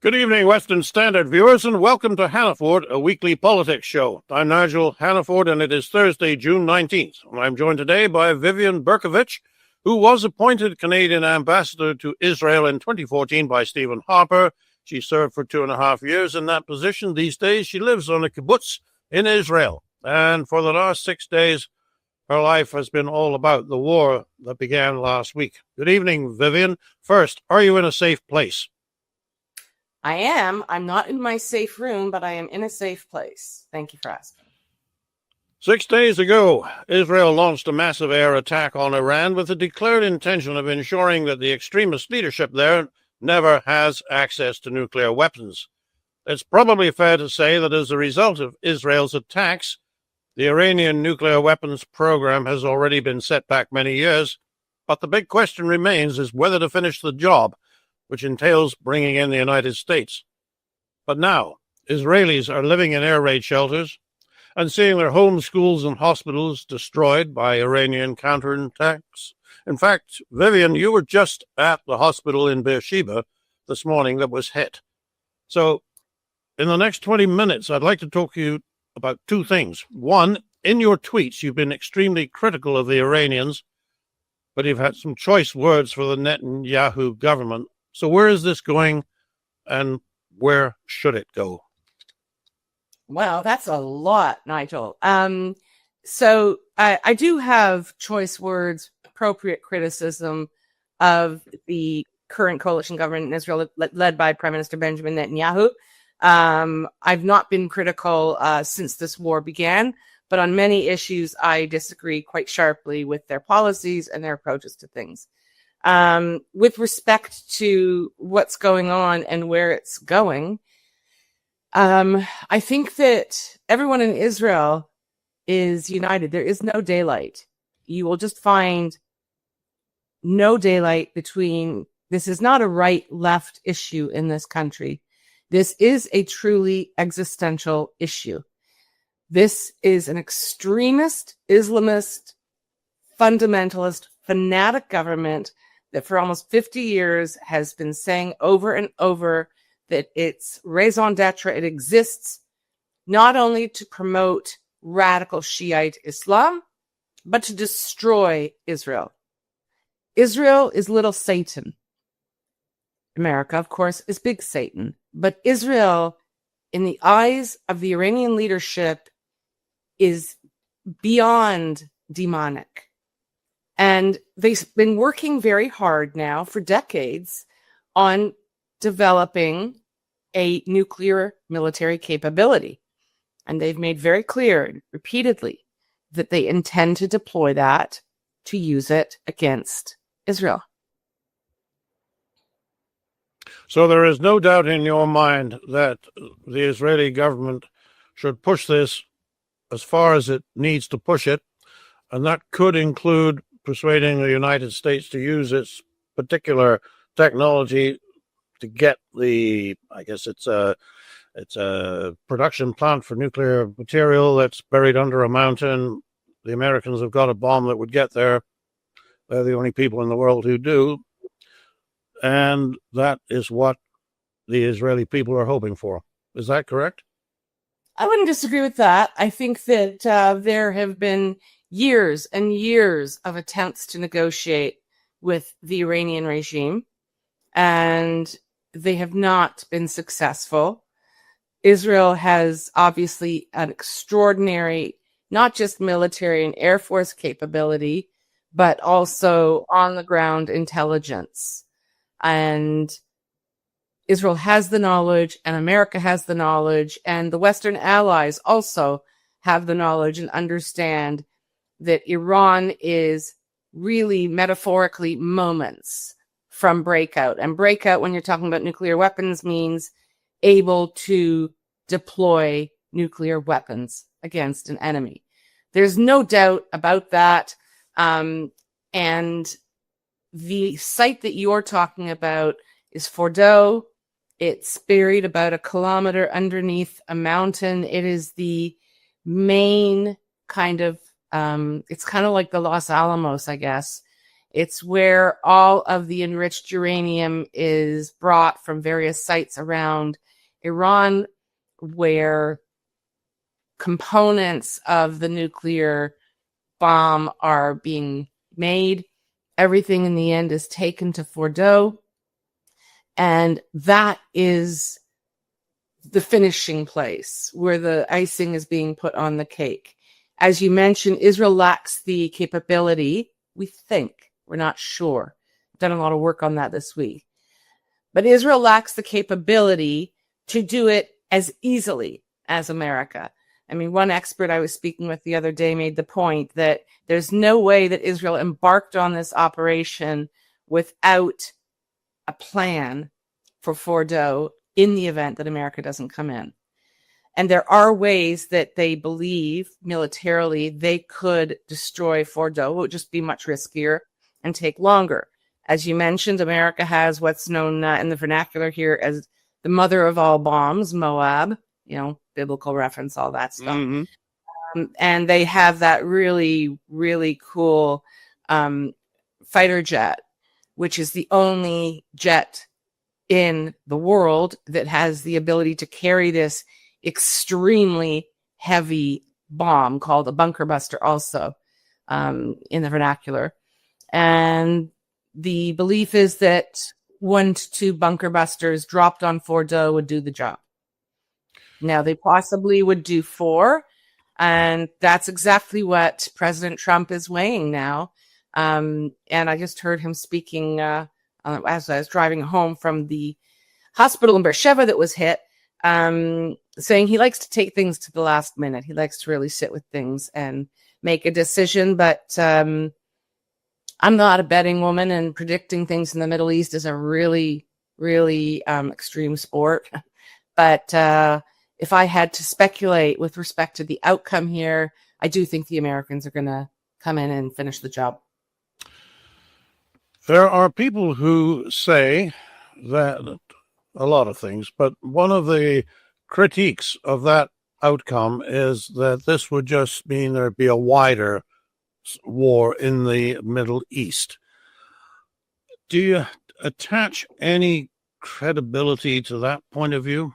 Good evening, Western Standard viewers, and welcome to Hannaford, a weekly politics show. I'm Nigel Hannaford, and it is Thursday, June 19th. I'm joined today by Vivian Bercovici, who was appointed Canadian ambassador to Israel in 2014 by Stephen Harper. She served for 2.5 years in that position. These days, she lives on a kibbutz in Israel. And for the last 6 days, her life has been all about the war that began last week. Good evening, Vivian. First, are you in a safe place? I am. I'm not in my safe room, but I am in a safe place. Thank you for asking. 6 days ago, Israel launched a massive air attack on Iran with the declared intention of ensuring that the extremist leadership there never has access to nuclear weapons. It's probably fair to say that as a result of Israel's attacks, the Iranian nuclear weapons program has already been set back many years. But the big question remains is whether to finish the job, which entails bringing in the United States. But now, Israelis are living in air raid shelters and seeing their homes, schools, and hospitals destroyed by Iranian counterattacks. In fact, Vivian, you were just at the hospital in Beersheba this morning that was hit. So, in the next 20 minutes, I'd like to talk to you about two things. One, in your tweets, you've been extremely critical of the Iranians, but you've had some choice words for the Netanyahu government. So where is this going, and where should it go? Wow, that's a lot, Nigel. So I do have choice words, appropriate criticism of the current coalition government in Israel led by Prime Minister Benjamin Netanyahu. I've not been critical since this war began, but on many issues, I disagree quite sharply with their policies and their approaches to things. With respect to what's going on and where it's going, I think that everyone in Israel is united. There is no daylight. You will just find no daylight between, this is not a right-left issue in this country. This is a truly existential issue. This is an extremist, Islamist, fundamentalist, fanatic government that for almost 50 years has been saying over and over that it's raison d'etre. It exists not only to promote radical Shiite Islam, but to destroy Israel. Israel is little Satan. America, of course, is big Satan. But Israel, in the eyes of the Iranian leadership, is beyond demonic. And they've been working very hard now for decades on developing a nuclear military capability. And they've made very clear repeatedly that they intend to deploy that to use it against Israel. So there is no doubt in your mind that the Israeli government should push this as far as it needs to push it, and that could include persuading the United States to use its particular technology to get the, I guess it's a production plant for nuclear material that's buried under a mountain. The Americans have got a bomb that would get there. They're the only people in the world who do. And that is what the Israeli people are hoping for. Is that correct? I wouldn't disagree with that. I think that there have been years and years of attempts to negotiate with the Iranian regime, and they have not been successful. Israel has obviously an extraordinary, not just military and air force capability, but also on-the-ground intelligence. And Israel has the knowledge, and America has the knowledge, and the Western allies also have the knowledge and understand that Iran is really metaphorically moments from breakout. And breakout, when you're talking about nuclear weapons, means able to deploy nuclear weapons against an enemy. There's no doubt about that. And the site that you're talking about is Fordo. It's buried about 1 kilometer underneath a mountain. It is the main kind of, it's kind of like the Los Alamos, I guess. It's where all of the enriched uranium is brought from various sites around Iran, where components of the nuclear bomb are being made. Everything in the end is taken to Fordo. And that is the finishing place where the icing is being put on the cake. As you mentioned, Israel lacks the capability, we think, we're not sure. Done a lot of work on that this week. But Israel lacks the capability to do it as easily as America. I mean, one expert I was speaking with the other day made the point that there's no way that Israel embarked on this operation without a plan for Fordo in the event that America doesn't come in. And there are ways that they believe militarily they could destroy Fordo. It would just be much riskier and take longer. As you mentioned, America has what's known in the vernacular here as the mother of all bombs, Moab, biblical reference, all that stuff. Mm-hmm. And they have that really, really cool fighter jet, which is the only jet in the world that has the ability to carry this extremely heavy bomb called a bunker buster also in the vernacular. And the belief is that 1 to 2 bunker busters dropped on Fordo would do the job. Now, they possibly would do 4, and that's exactly what President Trump is weighing now. And I just heard him speaking as I was driving home from the hospital in Beersheba that was hit, saying he likes to take things to the last minute. He likes to really sit with things and make a decision. But I'm not a betting woman, and predicting things in the Middle East is a really, really extreme sport. But if I had to speculate with respect to the outcome here, I do think the Americans are going to come in and finish the job. There are people who say that a lot of things, but one of the critiques of that outcome is that this would just mean there'd be a wider war in the Middle East. Do you attach any credibility to that point of view?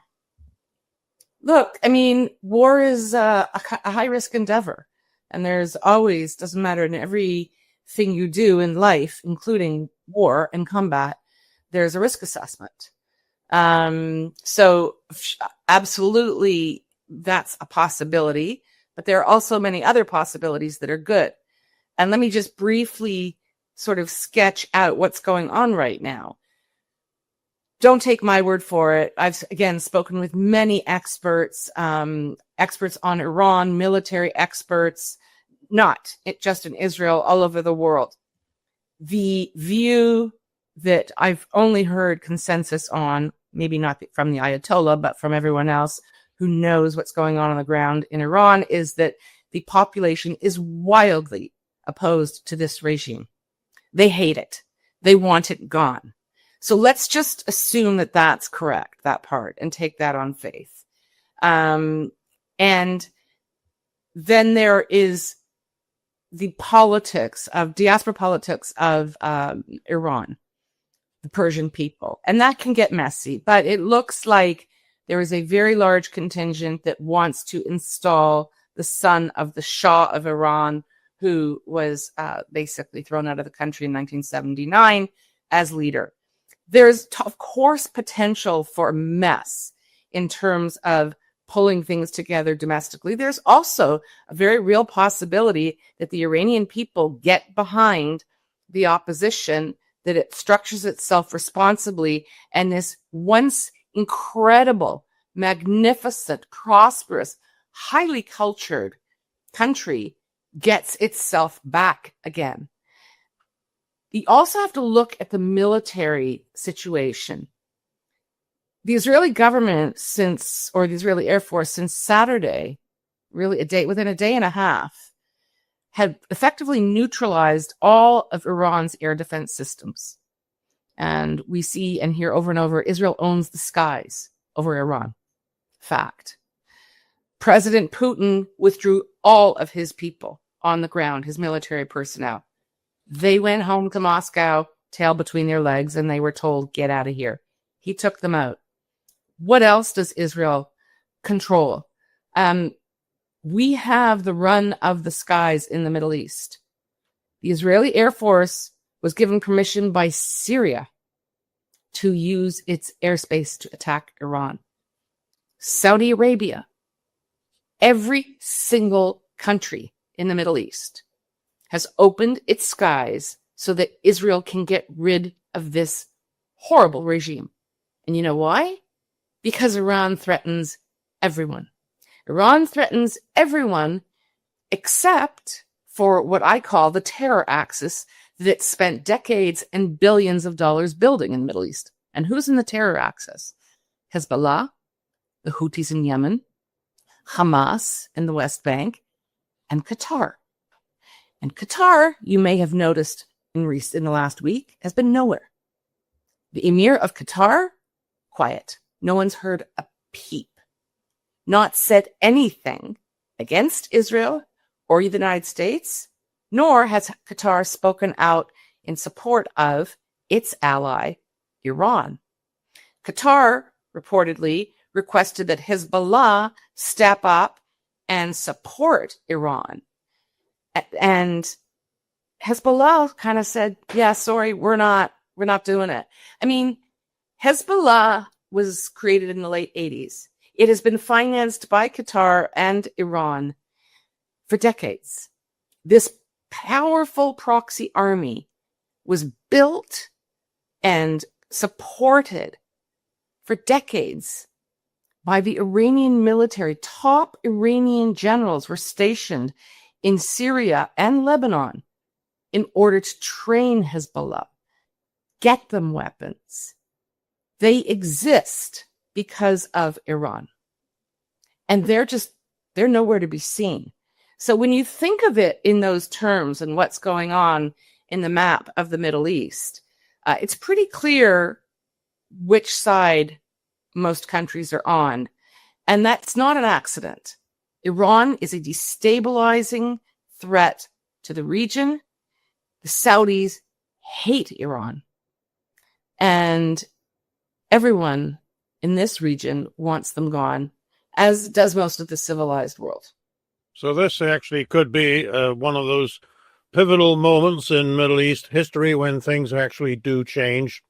Look, I mean, war is a high-risk endeavor, and there's always, doesn't matter in everything you do in life, including war and combat, there's a risk assessment. So absolutely, that's a possibility, but there are also many other possibilities that are good. And let me just briefly sort of sketch out what's going on right now. Don't take my word for it. I've, again, spoken with many experts, experts on Iran, military experts, not just in Israel, all over the world. The view that I've only heard consensus on, maybe not from the Ayatollah, but from everyone else who knows what's going on the ground in Iran, is that the population is wildly opposed to this regime. They hate it. They want it gone. So let's just assume that that's correct, that part, and take that on faith. And then there is the politics of diaspora politics of Iran, the Persian people. And that can get messy, but it looks like there is a very large contingent that wants to install the son of the Shah of Iran, who was basically thrown out of the country in 1979 as leader. There's, of course, potential for mess in terms of pulling things together domestically. There's also a very real possibility that the Iranian people get behind the opposition, that it structures itself responsibly, and this once incredible, magnificent, prosperous, highly cultured country gets itself back again. You also have to look at the military situation. The Israeli government the Israeli Air Force since Saturday, really within a day and a half, had effectively neutralized all of Iran's air defense systems. And we see and hear over and over, Israel owns the skies over Iran. Fact. President Putin withdrew all of his people on the ground, his military personnel. They went home to Moscow, tail between their legs, and they were told, get out of here. He took them out. What else does Israel control? We have the run of the skies in the Middle East. The Israeli Air Force was given permission by Syria to use its airspace to attack Iran. Saudi Arabia, every single country in the Middle East has opened its skies so that Israel can get rid of this horrible regime. And you know why? Because Iran threatens everyone. Iran threatens everyone except for what I call the terror axis that it spent decades and billions of dollars building in the Middle East. And who's in the terror axis? Hezbollah, the Houthis in Yemen, Hamas in the West Bank, and Qatar. And Qatar, you may have noticed in the last week, has been nowhere. The Emir of Qatar, quiet. No one's heard a peep. Not said anything against Israel or the United States, nor has Qatar spoken out in support of its ally, Iran. Qatar reportedly requested that Hezbollah step up and support Iran. And Hezbollah kind of said, yeah, sorry, we're not doing it. I mean, Hezbollah was created in the late 80s. It has been financed by Qatar and Iran for decades. This powerful proxy army was built and supported for decades by the Iranian military. Top Iranian generals were stationed in Syria and Lebanon in order to train Hezbollah, get them weapons. They exist because of Iran. And they're nowhere to be seen. So when you think of it in those terms and what's going on in the map of the Middle East, it's pretty clear which side most countries are on. And that's not an accident. Iran is a destabilizing threat to the region. The Saudis hate Iran. And everyone in this region wants them gone, as does most of the civilized world. So this actually could be one of those pivotal moments in Middle East history when things actually do change.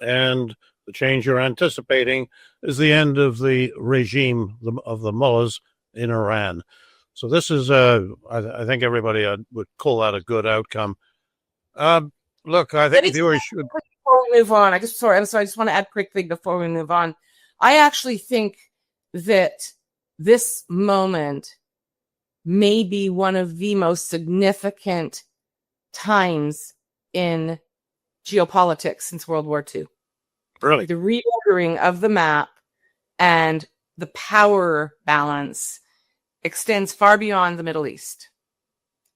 And the change you're anticipating is the end of the regime of the mullahs in Iran. So this is, I think everybody would call that a good outcome. Look, I think viewers should... Before we move on, I just want to add a quick thing before we move on. I actually think that this moment may be one of the most significant times in geopolitics since World War II. Really? The reordering of the map and the power balance extends far beyond the Middle East.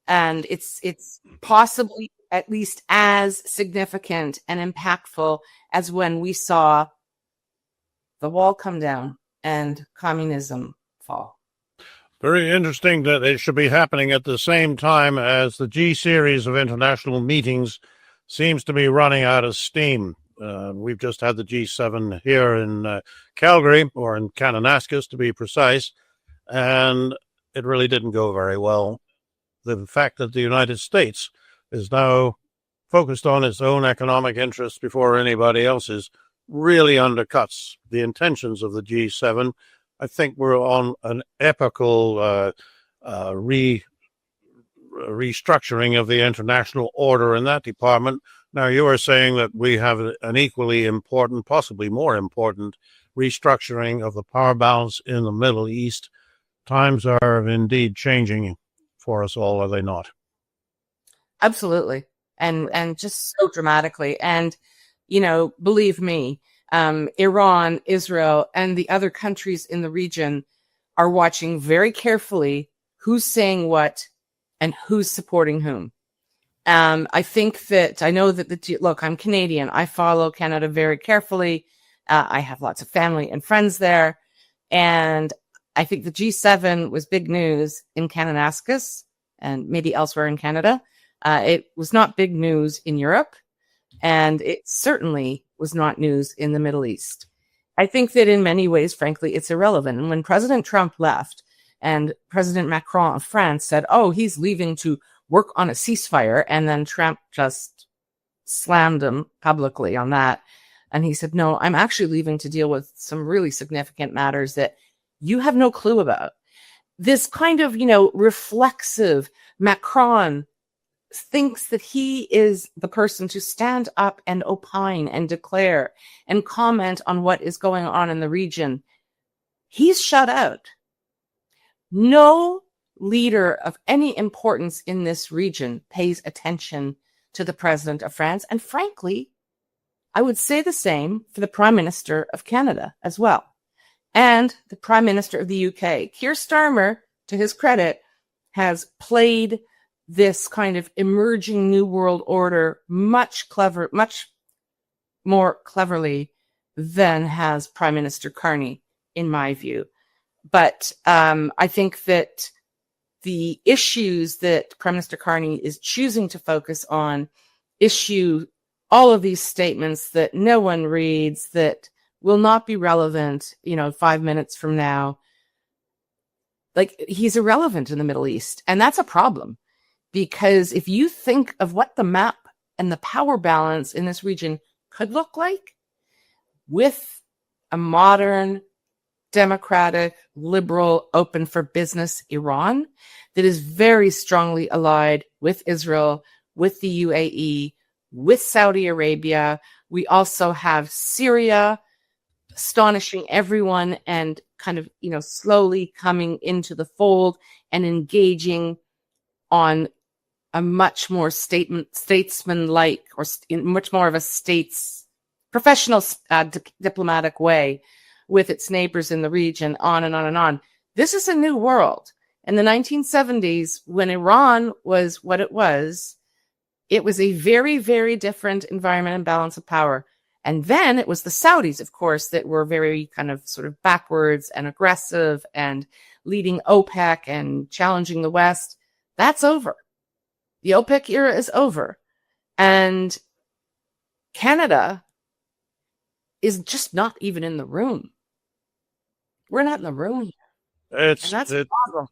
And it's possibly at least as significant and impactful as when we saw the wall come down and communism fall. Very interesting that it should be happening at the same time as the G series of international meetings seems to be running out of steam. We've just had the G7 here in Calgary, or in Kananaskis to be precise, and it really didn't go very well. The fact that the United States is now focused on its own economic interests before anybody else's really undercuts the intentions of the G7. I think we're on an epical restructuring of the international order in that department. Now, you are saying that we have an equally important, possibly more important, restructuring of the power balance in the Middle East. Times are indeed changing for us all, are they not? Absolutely. And just so dramatically. And, you know, believe me, Iran, Israel, and the other countries in the region are watching very carefully who's saying what and who's supporting whom. I think that I know that look, I'm Canadian. I follow Canada very carefully. I have lots of family and friends there. And I think the G7 was big news in Kananaskis and maybe elsewhere in Canada. It was not big news in Europe, and it certainly was not news in the Middle East. I think that in many ways, frankly, it's irrelevant. And when President Trump left and President Macron of France said, oh, he's leaving to work on a ceasefire, and then Trump just slammed him publicly on that. And he said, no, I'm actually leaving to deal with some really significant matters that you have no clue about. This kind of, reflexive Macron thinks that he is the person to stand up and opine and declare and comment on what is going on in the region. He's shut out. No leader of any importance in this region pays attention to the president of France. And frankly, I would say the same for the Prime Minister of Canada as well, and the Prime Minister of the UK. Keir Starmer, to his credit, has played this kind of emerging New World Order much more cleverly than has Prime Minister Carney, in my view. But I think that the issues that Prime Minister Carney is choosing to focus on issue all of these statements that no one reads, that will not be relevant, 5 minutes from now. Like, he's irrelevant in the Middle East. And that's a problem, because if you think of what the map and the power balance in this region could look like with a modern, democratic, liberal, open for business Iran that is very strongly allied with Israel, with the UAE, with Saudi Arabia. We also have Syria astonishing everyone and kind of, slowly coming into the fold and engaging on a much more statesman-like, or in much more of a professional diplomatic way with its neighbors in the region, on and on and on. This is a new world. In the 1970s, when Iran was what it was a very, very different environment and balance of power. And then it was the Saudis, of course, that were very kind of sort of backwards and aggressive and leading OPEC and challenging the West. That's over. The OPEC era is over. And Canada is just not even in the room. We're not in the room here. And that's a problem.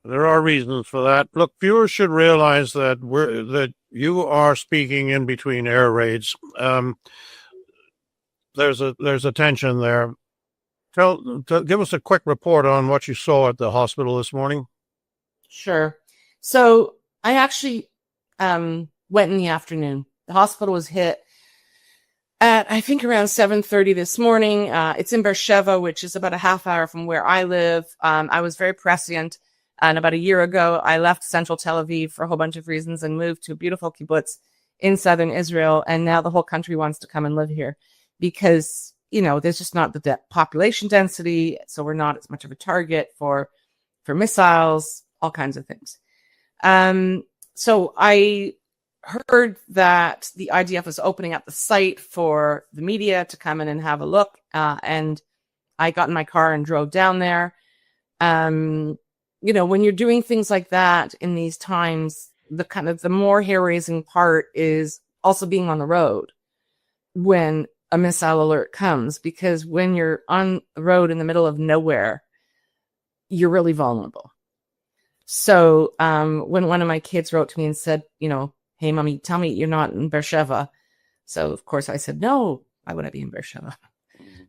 There are reasons for that. Look, viewers should realize that you are speaking in between air raids. There's a tension there. Give us a quick report on what you saw at the hospital this morning. Sure. So I actually went in the afternoon. The hospital was hit at, I think, around 7:30 this morning. It's in Beersheba, which is about a half hour from where I live. I was very prescient. And about a year ago, I left central Tel Aviv for a whole bunch of reasons and moved to a beautiful kibbutz in southern Israel. And now the whole country wants to come and live here because, there's just not the population density. So we're not as much of a target for missiles, all kinds of things. So I heard that the IDF was opening up the site for the media to come in and have a look. And I got in my car and drove down there. When you're doing things like that in these times, the more hair-raising part is also being on the road when a missile alert comes, because when you're on the road in the middle of nowhere, you're really vulnerable. So when one of my kids wrote to me and said, hey, mommy, tell me you're not in Beersheba. So, of course, I said, no, why would I be in Beersheba?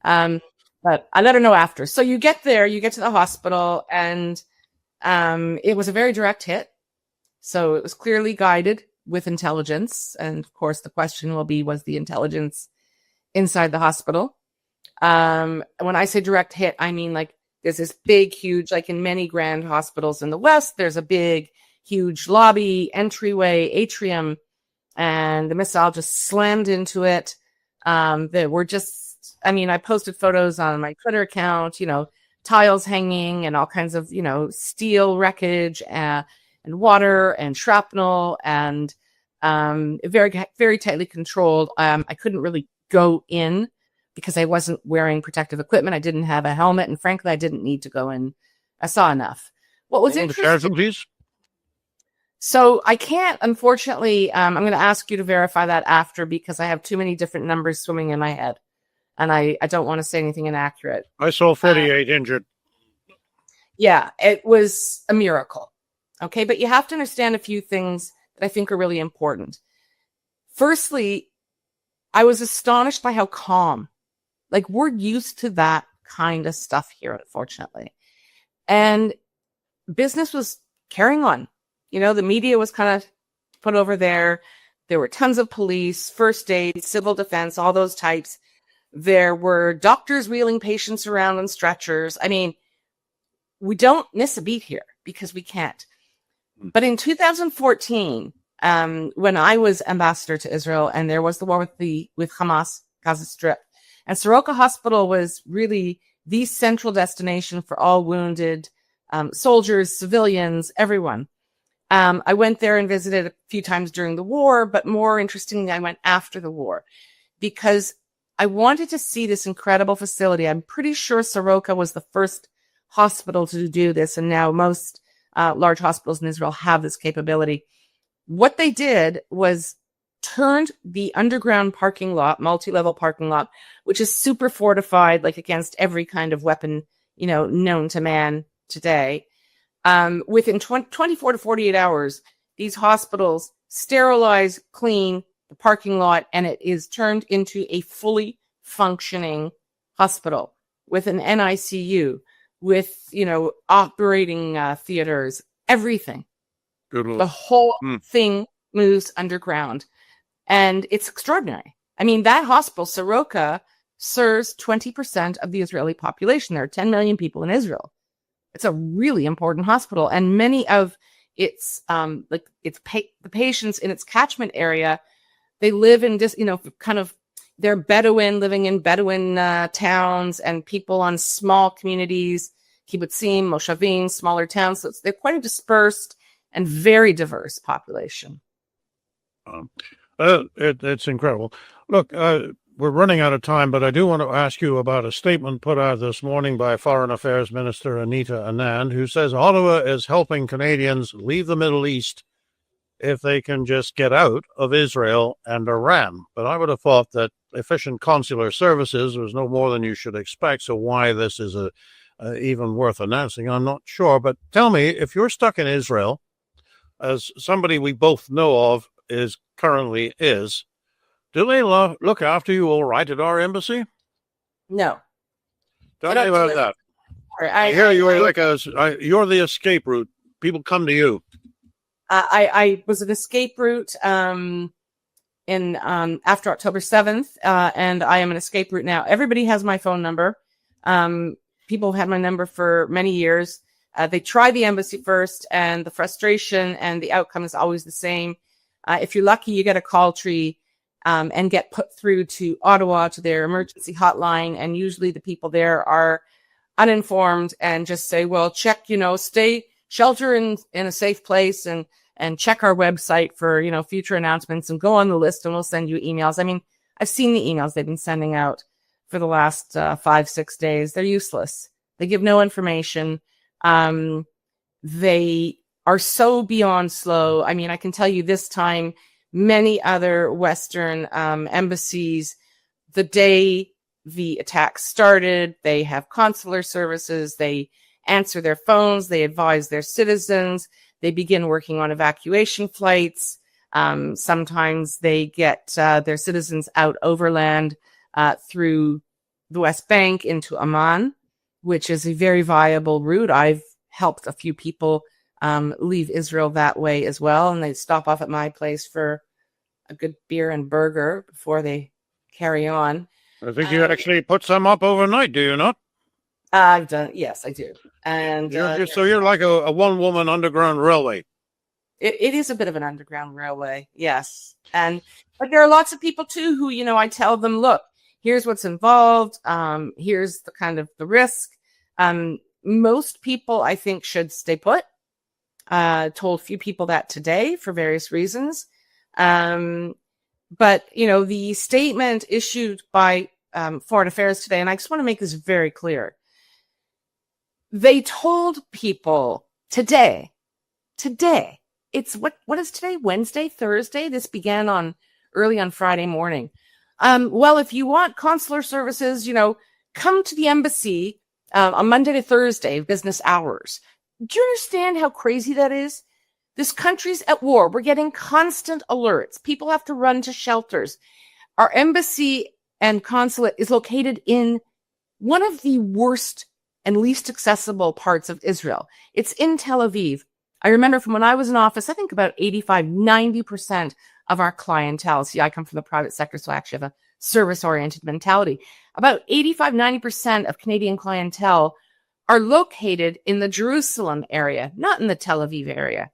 But I let her know after. So you get there, you get to the hospital, and it was a very direct hit. So it was clearly guided with intelligence. And of course, the question will be, was the intelligence inside the hospital? When I say direct hit, I mean, like, there's this big, huge, like in many grand hospitals in the West, there's a big, huge lobby, entryway, atrium, and the missile just slammed into it. There were just, I posted photos on my Twitter account, tiles hanging and all kinds of, steel wreckage and water and shrapnel and very, very tightly controlled. I couldn't really go in because I wasn't wearing protective equipment. I didn't have a helmet, and frankly, I didn't need to go in. I saw enough. What was interesting? Casualties? So I can't, unfortunately, I'm going to ask you to verify that after because I have too many different numbers swimming in my head. And I don't want to say anything inaccurate. I saw 48 injured. Yeah, it was a miracle. Okay, but you have to understand a few things that I think are really important. Firstly, I was astonished by how calm. Like, we're used to that kind of stuff here, unfortunately. And business was carrying on. You know, the media was kind of put over there. There were tons of police, first aid, civil defense, all those types. There were doctors wheeling patients around on stretchers. I mean, we don't miss a beat here because we can't. But in 2014, when I was ambassador to Israel and there was the war with Hamas, Gaza Strip, and Soroka Hospital was really the central destination for all wounded soldiers, civilians, everyone. I went there and visited a few times during the war, but more interestingly, I went after the war because I wanted to see this incredible facility. I'm pretty sure Soroka was the first hospital to do this, and now most large hospitals in Israel have this capability. What they did was turned the underground parking lot, multi-level parking lot, which is super fortified, like against every kind of weapon, you know, known to man today. Within 24 to 48 hours, these hospitals sterilize, clean the parking lot, and it is turned into a fully functioning hospital with an NICU, with, you know, operating theaters, everything. The whole thing moves underground. And it's extraordinary. I mean, that hospital, Soroka, serves 20% of the Israeli population. There are 10 million people in Israel. It's a really important hospital. And many of its, the patients in its catchment area, they live in this, you know, kind of, they're Bedouin, living in Bedouin towns, and people on small communities, kibbutzim, moshavim, smaller towns. So they're quite a dispersed and very diverse population. It's incredible. Look, we're running out of time, but I do want to ask you about a statement put out this morning by Foreign Affairs Minister Anita Anand, who says Ottawa is helping Canadians leave the Middle East if they can just get out of Israel and Iran. But I would have thought that efficient consular services was no more than you should expect. So why this is even worth announcing, I'm not sure. But tell me, if you're stuck in Israel, as somebody we both know of currently is, do they look after you all right at our embassy? No. Tell me about that. I hear you are you're the escape route. People come to you. I was an escape route after October 7th, and I am an escape route now. Everybody has my phone number. People have had my number for many years. They try the embassy first, and the frustration and the outcome is always the same. If you're lucky, you get a call tree and get put through to Ottawa to their emergency hotline, and usually the people there are uninformed and just say, well, check, stay shelter in a safe place and check our website for, future announcements and go on the list and we'll send you emails. I mean, I've seen the emails they've been sending out for the last 5-6 days. They're useless. They give no information. They are so beyond slow. I mean, I can tell you this time, many other Western embassies, the day the attack started, they have consular services, they answer their phones, they advise their citizens, they begin working on evacuation flights. Sometimes they get their citizens out overland through the West Bank into Amman, which is a very viable route. I've helped a few people leave Israel that way as well, and they stop off at my place for a good beer and burger before they carry on. I think you actually put some up overnight, do you not? I've done, yes, I do. And so you're like a one-woman underground railway. It is a bit of an underground railway, yes. But there are lots of people too who, I tell them, look, here's what's involved. Here's the kind of the risk. Most people, I think, should stay put. Told a few people that today for various reasons. But, the statement issued by Foreign Affairs today, and I just want to make this very clear. They told people today it's what is today? Wednesday, Thursday? This began early on Friday morning. Well, if you want consular services, come to the embassy on Monday to Thursday, business hours. Do you understand how crazy that is? This country's at war. We're getting constant alerts. People have to run to shelters. Our embassy and consulate is located in one of the worst and least accessible parts of Israel. It's in Tel Aviv. I remember from when I was in office, I think about 85-90% of our clientele. See, I come from the private sector, so I actually have a service-oriented mentality. About 85-90% of Canadian clientele are located in the Jerusalem area, not in the Tel Aviv area.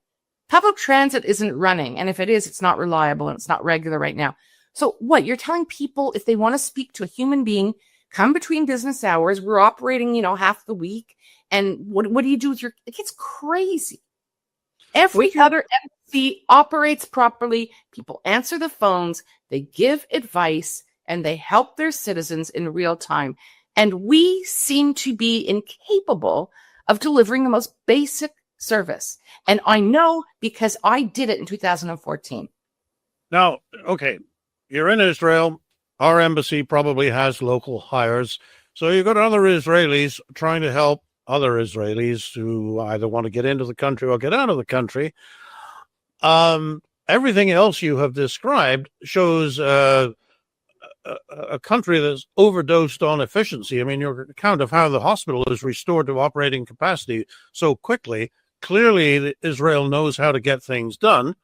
Public transit isn't running, and if it is, it's not reliable and it's not regular right now. So what? You're telling people if they want to speak to a human being, come between business hours. We're operating, half the week. And what do you do with it's crazy. Every other embassy operates properly. People answer the phones, they give advice, and they help their citizens in real time. And we seem to be incapable of delivering the most basic service. And I know because I did it in 2014. Now, okay, you're in Israel. Our embassy probably has local hires. So you've got other Israelis trying to help other Israelis who either want to get into the country or get out of the country. Everything else you have described shows a country that's overdosed on efficiency. I mean, your account of how the hospital is restored to operating capacity so quickly, clearly Israel knows how to get things done.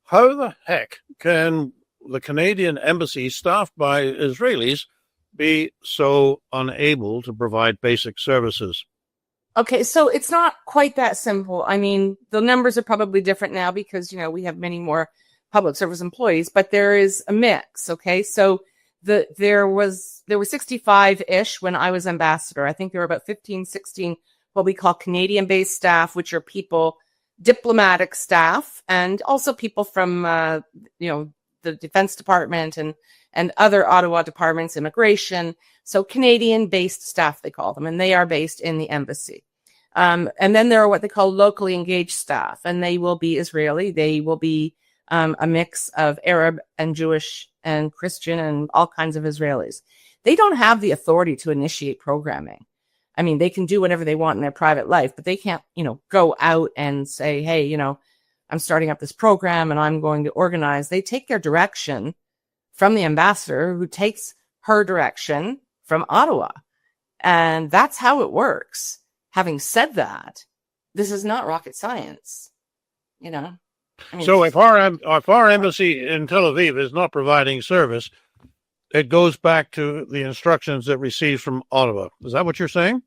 How the heck can the Canadian embassy, staffed by Israelis, be so unable to provide basic services? Okay, so it's not quite that simple. I mean, the numbers are probably different now because, we have many more public service employees, but there is a mix, okay? So there were 65-ish when I was ambassador. I think there were about 15, 16 what we call Canadian-based staff, which are people, diplomatic staff, and also people from, the Defense Department and other Ottawa departments, immigration. So Canadian-based staff, they call them, and they are based in the embassy. And then there are what they call locally engaged staff, and they will be Israeli. They will be a mix of Arab and Jewish and Christian and all kinds of Israelis. They don't have the authority to initiate programming. I mean, they can do whatever they want in their private life, but they can't, go out and say, hey, I'm starting up this program and I'm going to organize. They take their direction from the ambassador, who takes her direction from Ottawa. And that's how it works. Having said that, this is not rocket science, So if our embassy in Tel Aviv is not providing service, it goes back to the instructions it receives from Ottawa. Is that what you're saying?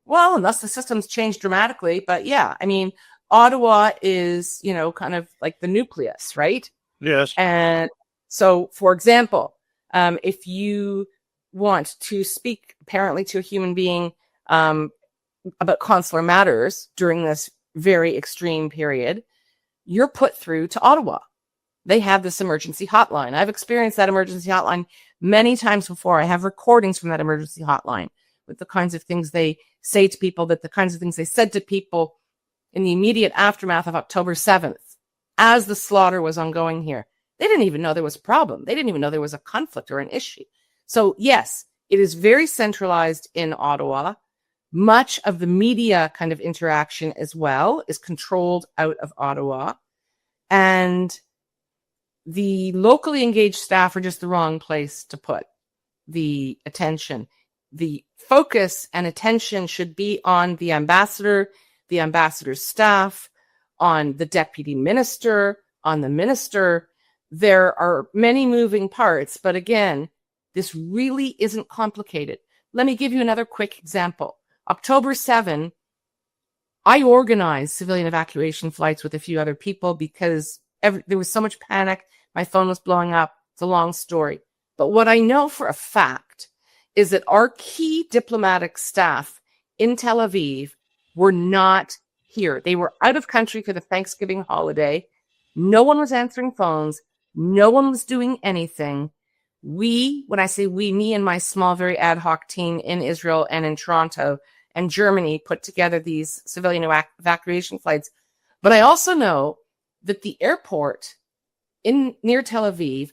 Well, unless the system's changed dramatically. But yeah, I mean, Ottawa is, kind of like the nucleus, right? Yes. And so, for example, if you want to speak apparently to a human being about consular matters during this very extreme period, you're put through to Ottawa. They have this emergency hotline. I've experienced that emergency hotline many times before. I have recordings from that emergency hotline with the kinds of things they say to people, the kinds of things they said to people in the immediate aftermath of October 7th, as the slaughter was ongoing here. They didn't even know there was a problem. They didn't even know there was a conflict or an issue. So yes, it is very centralized in Ottawa. Much of the media kind of interaction as well is controlled out of Ottawa. And the locally engaged staff are just the wrong place to put the attention. The focus and attention should be on the ambassador, the ambassador's staff, on the deputy minister, on the minister. There are many moving parts, but again, this really isn't complicated. Let me give you another quick example. October 7, I organized civilian evacuation flights with a few other people because there was so much panic. My phone was blowing up. It's a long story. But what I know for a fact is that our key diplomatic staff in Tel Aviv were not here. They were out of country for the Thanksgiving holiday. No one was answering phones. No one was doing anything. When I say we, me and my small, very ad hoc team in Israel and in Toronto and Germany put together these civilian evacuation flights. But I also know that the airport near Tel Aviv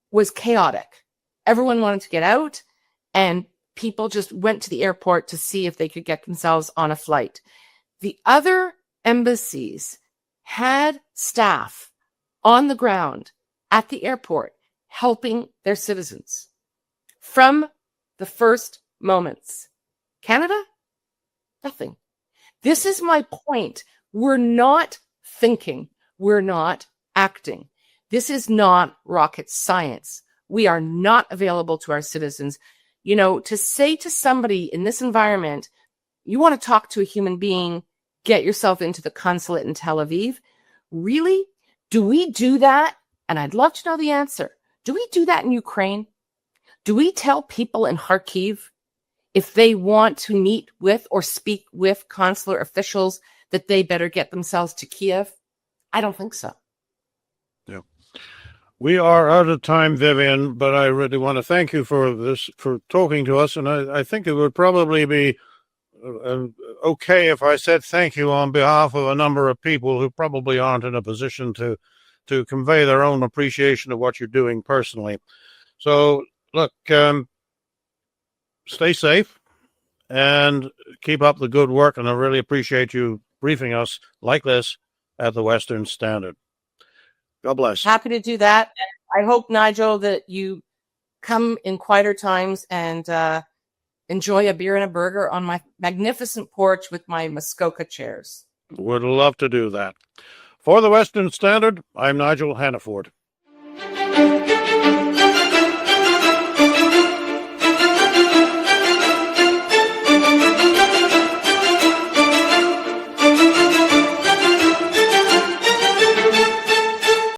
was chaotic. Everyone wanted to get out, and people just went to the airport to see if they could get themselves on a flight. The other embassies had staff on the ground at the airport helping their citizens from the first moments. Canada? Nothing. This is my point. We're not thinking. We're not acting. This is not rocket science. We are not available to our citizens. You know, to say to somebody in this environment, you want to talk to a human being, get yourself into the consulate in Tel Aviv. Really? Do we do that? And I'd love to know the answer. Do we do that in Ukraine? Do we tell people in Kharkiv if they want to meet with or speak with consular officials that they better get themselves to Kiev? I don't think so. Yeah. We are out of time, Vivian, but I really want to thank you for talking to us. And I think it would probably be okay if I said thank you on behalf of a number of people who probably aren't in a position to convey their own appreciation of what you're doing personally. So, look, stay safe and keep up the good work. And I really appreciate you briefing us like this at the Western Standard. God bless. Happy to do that. I hope, Nigel, that you come in quieter times and enjoy a beer and a burger on my magnificent porch with my Muskoka chairs. Would love to do that. For the Western Standard, I'm Nigel Hannaford.